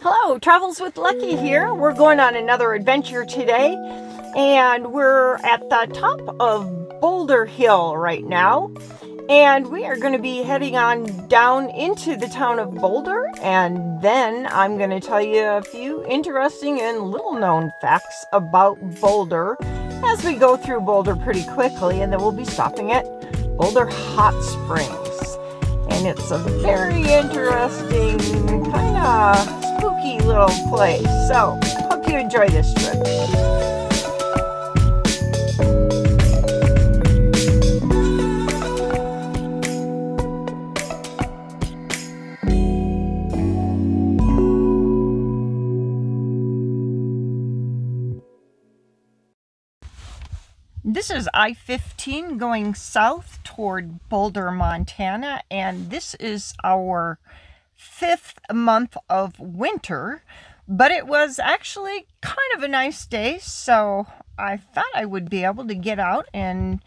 Hello, Travels with Lucky here. We're going on another adventure today, and we're at the top of Boulder Hill right now, and we are going to be heading on down into the town of Boulder, and then I'm going to tell you a few interesting and little-known facts about Boulder as we go through Boulder pretty quickly, and then we'll be stopping at Boulder Hot Springs. And it's a very interesting, kind of spooky little place. So, hope you enjoy this trip. This is I-15 going south toward Boulder, Montana, and this is our 5th month of winter, but it was actually kind of a nice day, so I thought I would be able to get out and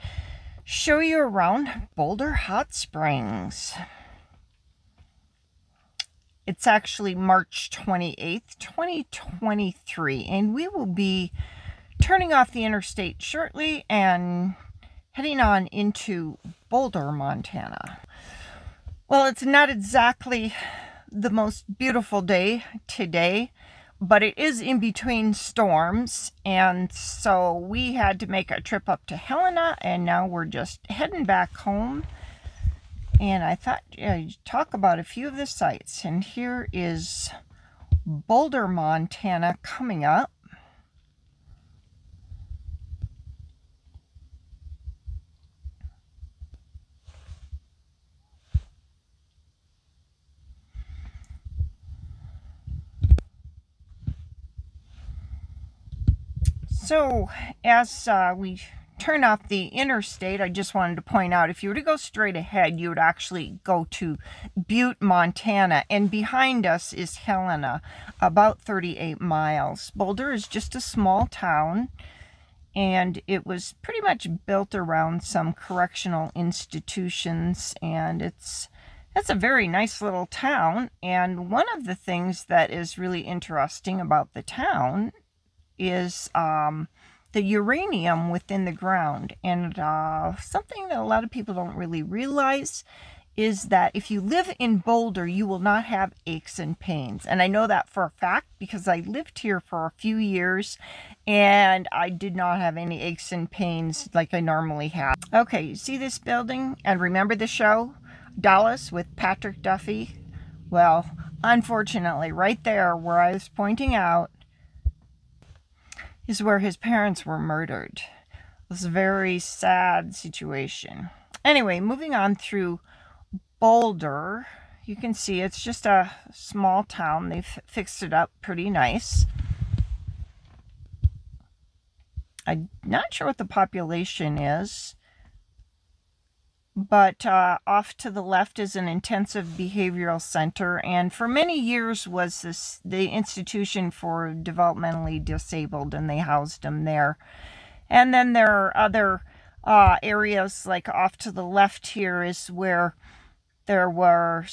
show you around Boulder Hot Springs. It's actually March 28th, 2023, and we will be turning off the interstate shortly and heading on into Boulder, Montana. Well, it's not exactly the most beautiful day today, but it is in between storms, and so we had to make a trip up to Helena, and now we're just heading back home. And I thought I'd talk about a few of the sites, and here is Boulder, Montana coming up. So, as we turn off the interstate, I just wanted to point out, if you were to go straight ahead, you would actually go to Butte, Montana, and behind us is Helena, about 38 miles. Boulder is just a small town, and it was pretty much built around some correctional institutions, and it's a very nice little town. And one of the things that is really interesting about the town is the uranium within the ground. And something that a lot of people don't really realize is that if you live in Boulder, you will not have aches and pains. And I know that for a fact because I lived here for a few years and I did not have any aches and pains like I normally have. Okay, you see this building? And remember the show, Dallas, with Patrick Duffy? Well, unfortunately, right there where I was pointing out is where his parents were murdered. It was a very sad situation. Anyway, moving on through Boulder, you can see it's just a small town. They've fixed it up pretty nice. I'm not sure what the population is, but off to the left is an intensive behavioral center, and for many years was the institution for developmentally disabled, and they housed them there. And then there are other areas, like off to the left here is where there were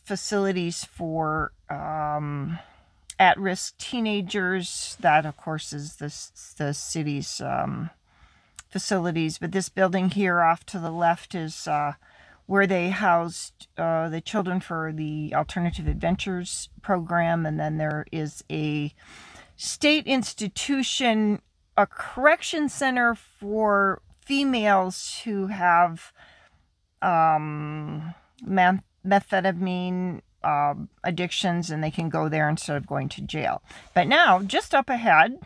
facilities for at-risk teenagers. That, of course, is the city's facilities, but this building here off to the left is where they housed the children for the Alternative Adventures program. And then there is a state institution, a correction center for females who have methamphetamine addictions, and they can go there instead of going to jail. But now, just up ahead,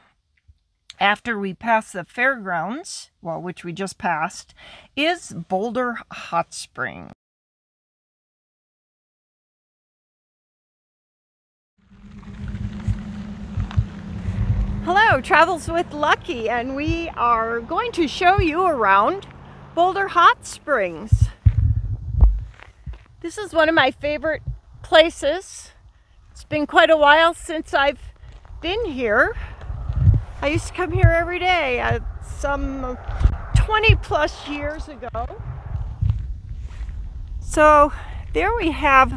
after we pass the fairgrounds, well, which we just passed, is Boulder Hot Springs. Hello, Travels with Lucky, and we are going to show you around Boulder Hot Springs. This is one of my favorite places. It's been quite a while since I've been here. I used to come here every day some 20 plus years ago. So there we have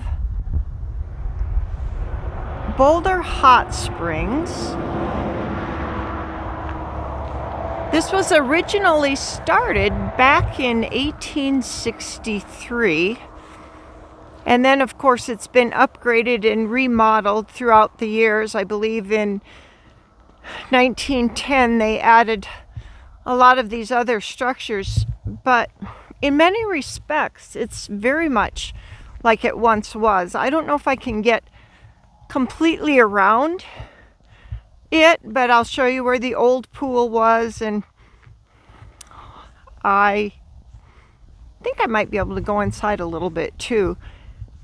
Boulder Hot Springs. This was originally started back in 1863. And then, of course, it's been upgraded and remodeled throughout the years. I believe in 1910 they added a lot of these other structures. But in many respects, it's very much like it once was. I don't know if I can get completely around it, but I'll show you where the old pool was, and I think I might be able to go inside a little bit too.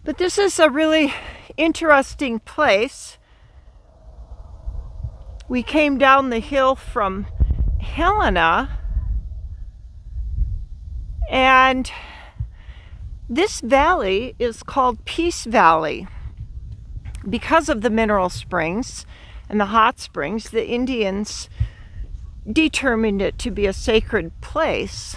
But this is a really interesting place. We came down the hill from Helena, and this valley is called Peace Valley because of the mineral springs and the hot springs. The Indians determined it to be a sacred place.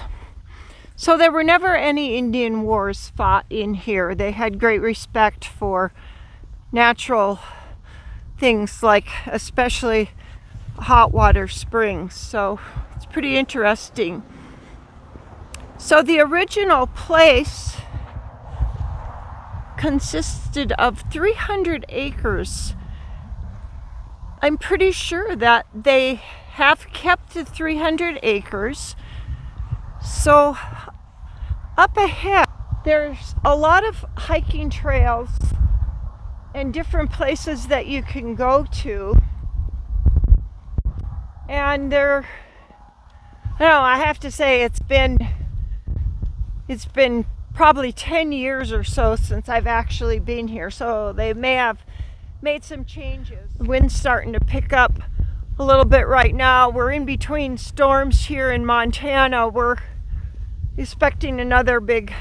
So there were never any Indian wars fought in here. They had great respect for natural things, like especially hot water springs. So it's pretty interesting. So the original place consisted of 300 acres. I'm pretty sure that they have kept the 300 acres. So up ahead, there's a lot of hiking trails and different places that you can go to. And I don't know, I have to say it's been probably 10 years or so since I've actually been here. So they may have made some changes. The wind's starting to pick up a little bit right now. We're in between storms here in Montana. We're expecting another big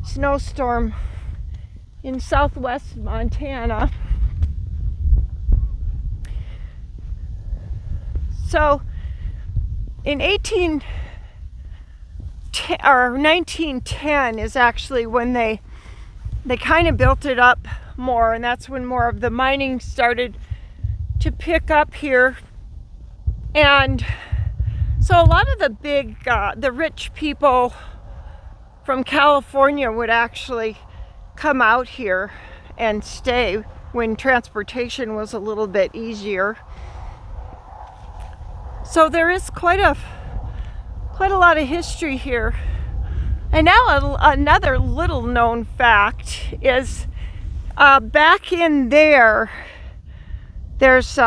snowstorm in southwest Montana. So in 1910 is actually when they kind of built it up more, and that's when more of the mining started to pick up here. And so a lot of the big, the rich people from California would actually come out here and stay when transportation was a little bit easier. So there is quite a lot of history here. And now another little known fact is back in there's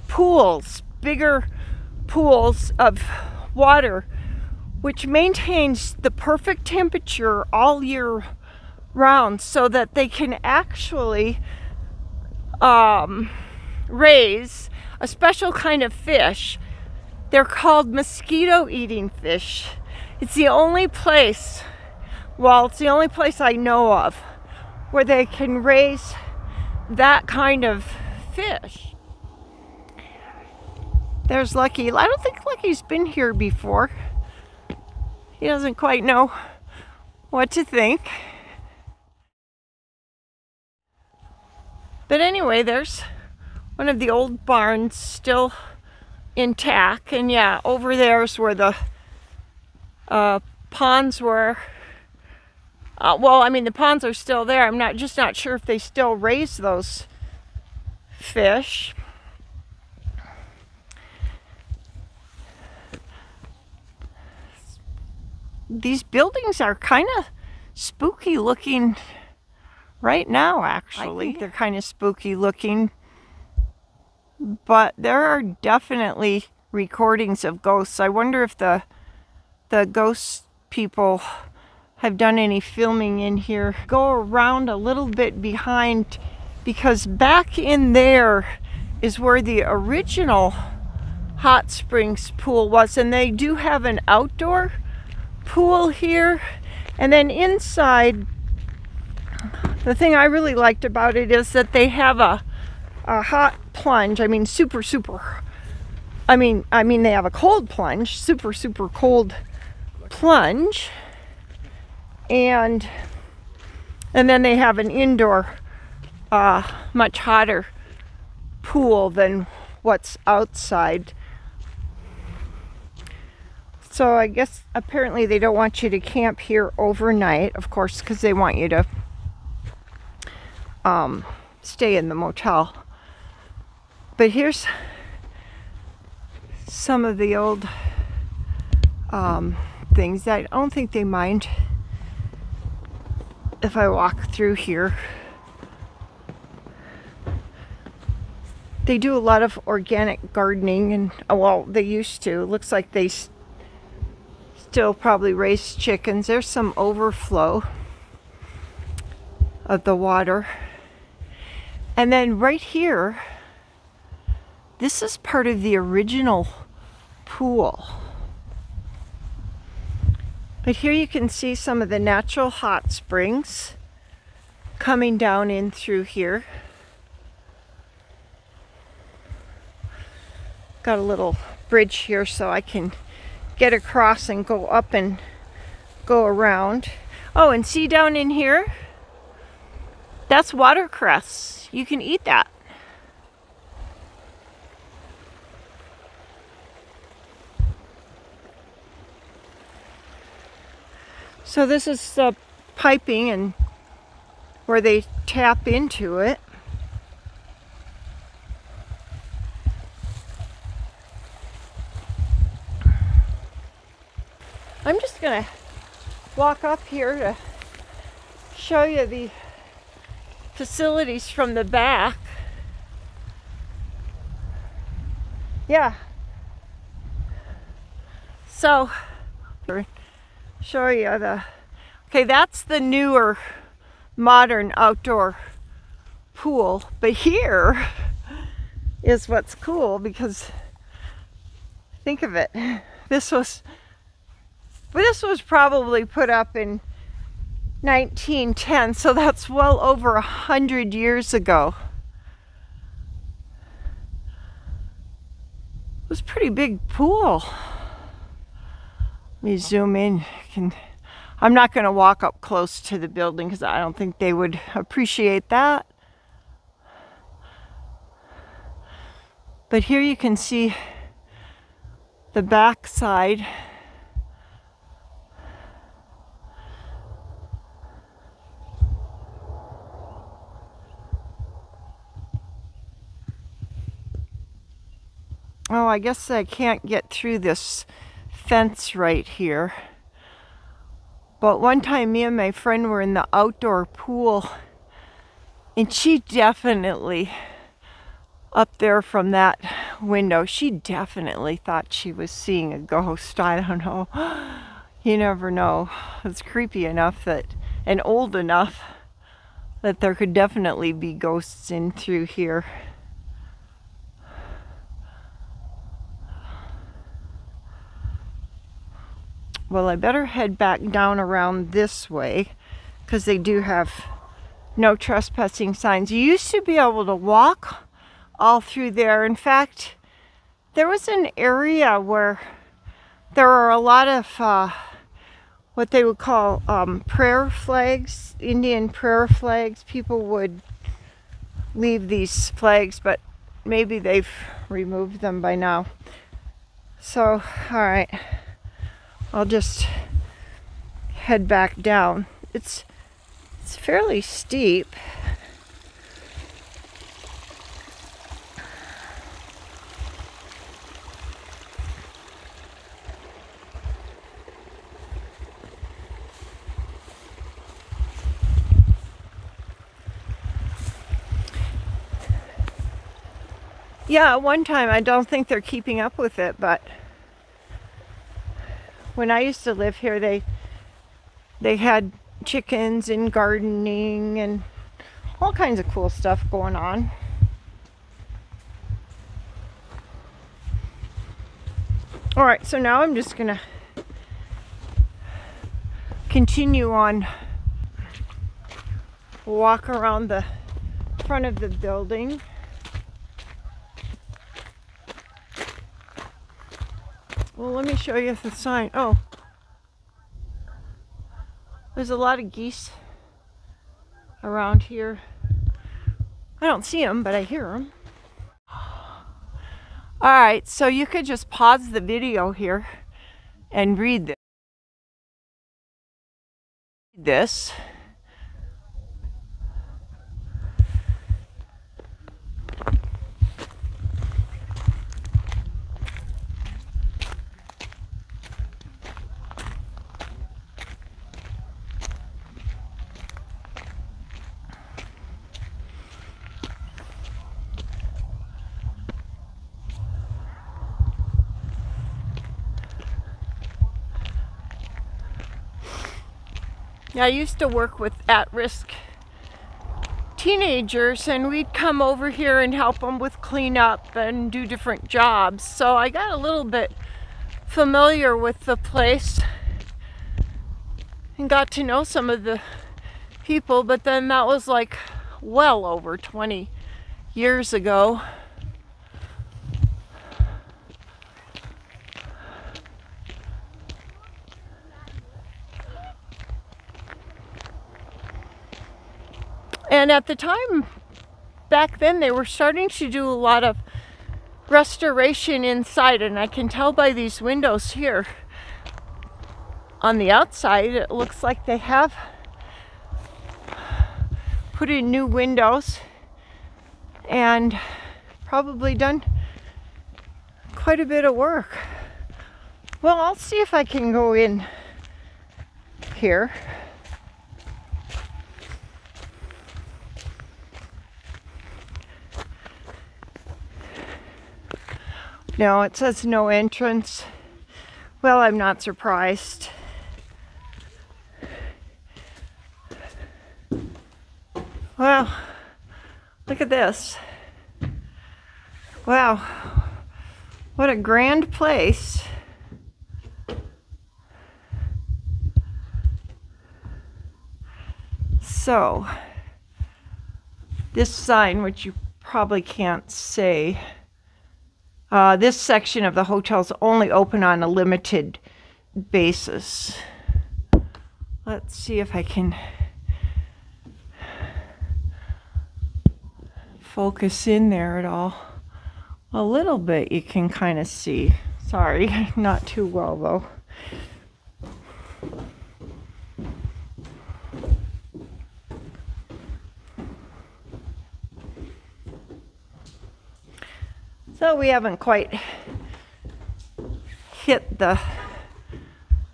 pools, bigger pools of water, which maintains the perfect temperature all year round, so that they can actually raise a special kind of fish. They're called mosquito-eating fish. It's the only place, well, it's the only place I know of where they can raise that kind of fish. There's Lucky. I don't think Lucky's been here before. He doesn't quite know what to think. But anyway, there's one of the old barns still intact, and yeah, over there's where the ponds were. Well, I mean, the ponds are still there. I'm not sure if they still raise those fish. These buildings are kind of spooky looking right now, actually. I think they're kind of spooky looking, but there are definitely recordings of ghosts. I wonder if the ghost people have done any filming in here. Go around a little bit behind, because back in there is where the original hot springs pool was, and they do have an outdoor pool here. And then inside, the thing I really liked about it is that they have a hot plunge. I mean, I mean they have a cold plunge, super cold plunge, and then they have an indoor much hotter pool than what's outside. So I guess apparently they don't want you to camp here overnight, of course, because they want you to stay in the motel. But here's some of the old things that I don't think they mind if I walk through here. They do a lot of organic gardening, and well, they used to. It looks like they still probably raise chickens. There's some overflow of the water. And then right here, this is part of the original pool. But here you can see some of the natural hot springs coming down in through here. Got a little bridge here so I can get across and go up and go around. Oh, and see down in here? That's watercress. You can eat that. So this is the piping and where they tap into it. I'm just gonna walk up here to show you the facilities from the back. Yeah. So, show you okay, that's the newer modern outdoor pool, but here is what's cool, because think of it, this was probably put up in 1910, so that's well over 100 years ago. It was a pretty big pool. Let me zoom in. I'm not going to walk up close to the building because I don't think they would appreciate that. But here you can see the back side. Oh, I guess I can't get through this fence right here. But one time me and my friend were in the outdoor pool, and she definitely, up there from that window, she definitely thought she was seeing a ghost. I don't know. You never know. It's creepy enough that, and old enough that there could definitely be ghosts in through here. Well, I better head back down around this way because they do have no trespassing signs. You used to be able to walk all through there. In fact, there was an area where there are a lot of what they would call prayer flags, Indian prayer flags. People would leave these flags, but maybe they've removed them by now. So, all right. I'll just head back down. It's fairly steep. Yeah, at one time I don't think they're keeping up with it, but when I used to live here, they had chickens and gardening and all kinds of cool stuff going on. All right, so now I'm just gonna continue on, walk around the front of the building. Well, let me show you the sign. Oh, there's a lot of geese around here. I don't see them, but I hear them. All right, so you could just pause the video here and read this. I used to work with at-risk teenagers, and we'd come over here and help them with cleanup and do different jobs. So I got a little bit familiar with the place and got to know some of the people, but then that was like well over 20 years ago. And at the time, back then, they were starting to do a lot of restoration inside, and I can tell by these windows here. On the outside, it looks like they have put in new windows and probably done quite a bit of work. Well, I'll see if I can go in here. No, it says no entrance. Well, I'm not surprised. Well, look at this. Wow, what a grand place. So, this sign, which you probably can't say, this section of the hotel is only open on a limited basis. Let's see if I can focus in there at all. A little bit you can kind of see. Sorry, not too well though. So we haven't quite hit the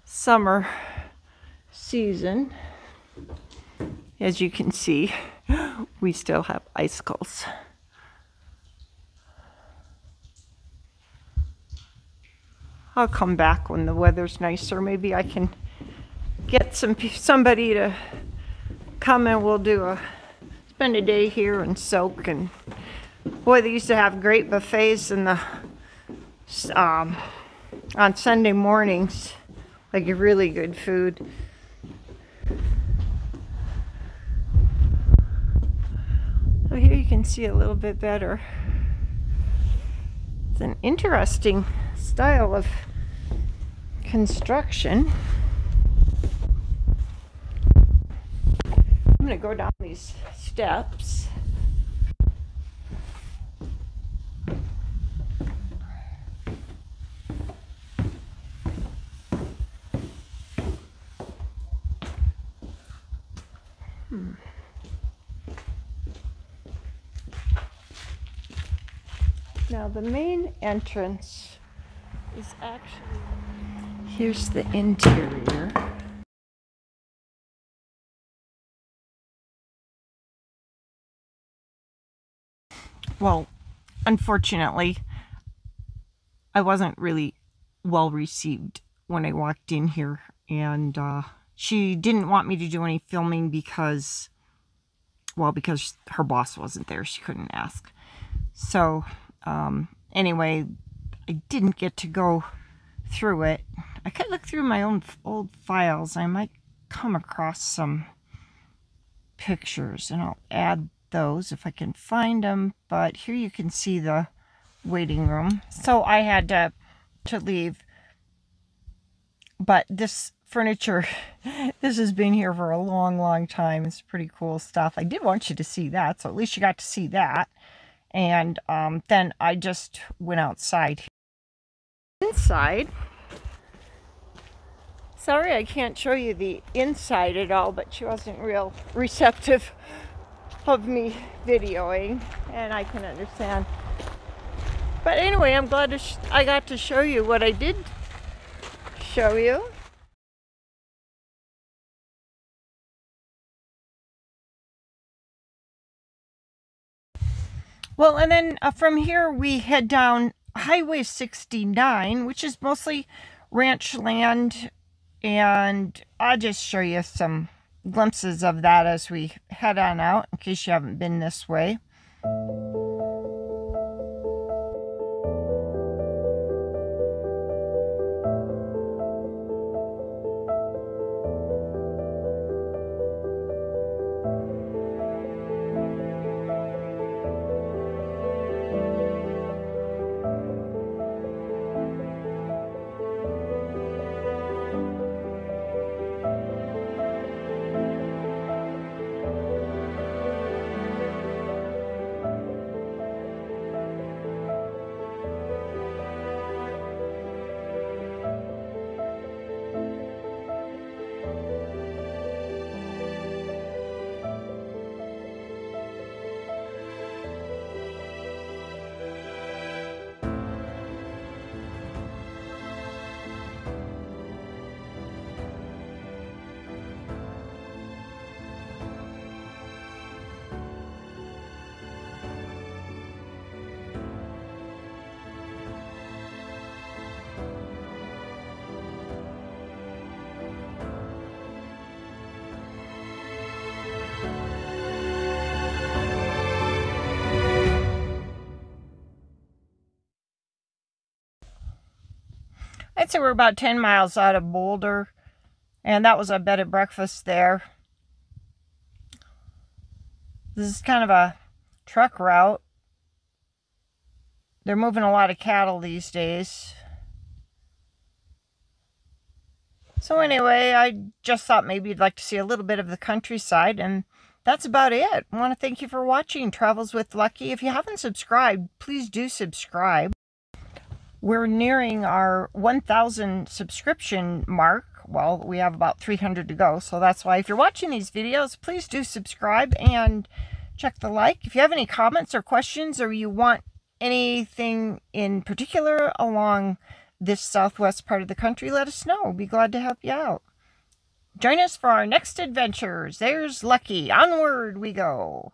summer season. As you can see, we still have icicles. I'll come back when the weather's nicer. Maybe I can get somebody to come and we'll spend a day here and soak. And boy, they used to have great buffets in the on Sunday mornings, like really good food. So here you can see a little bit better. It's an interesting style of construction. I'm going to go down these steps. Now the main entrance is actually, here's the interior. Well, unfortunately, I wasn't really well received when I walked in here, and she didn't want me to do any filming because her boss wasn't there. She couldn't ask. So anyway, I didn't get to go through it. I could look through my own old files. I might come across some pictures, and I'll add those if I can find them. But here you can see the waiting room. So I had to leave, but this furniture. This has been here for a long time. It's pretty cool stuff. I did want you to see that, so at least you got to see that. And then I just went outside. Inside. Sorry I can't show you the inside at all, but she wasn't real receptive of me videoing, and I can understand. But anyway, I'm glad I got to show you what I did show you. Well, and then from here we head down Highway 69, which is mostly ranch land, and I'll just show you some glimpses of that as we head on out, in case you haven't been this way. I'd say we're about 10 miles out of Boulder, and that was a bed and breakfast there. This is kind of a truck route. They're moving a lot of cattle these days. So anyway, I just thought maybe you'd like to see a little bit of the countryside, and that's about it. I want to thank you for watching Travels with Lucky. If you haven't subscribed, please do subscribe. We're nearing our 1,000 subscription mark. Well, we have about 300 to go, so that's why if you're watching these videos, please do subscribe and check the like. If you have any comments or questions, or you want anything in particular along this southwest part of the country, let us know. We'll be glad to help you out. Join us for our next adventures. There's Lucky. Onward we go.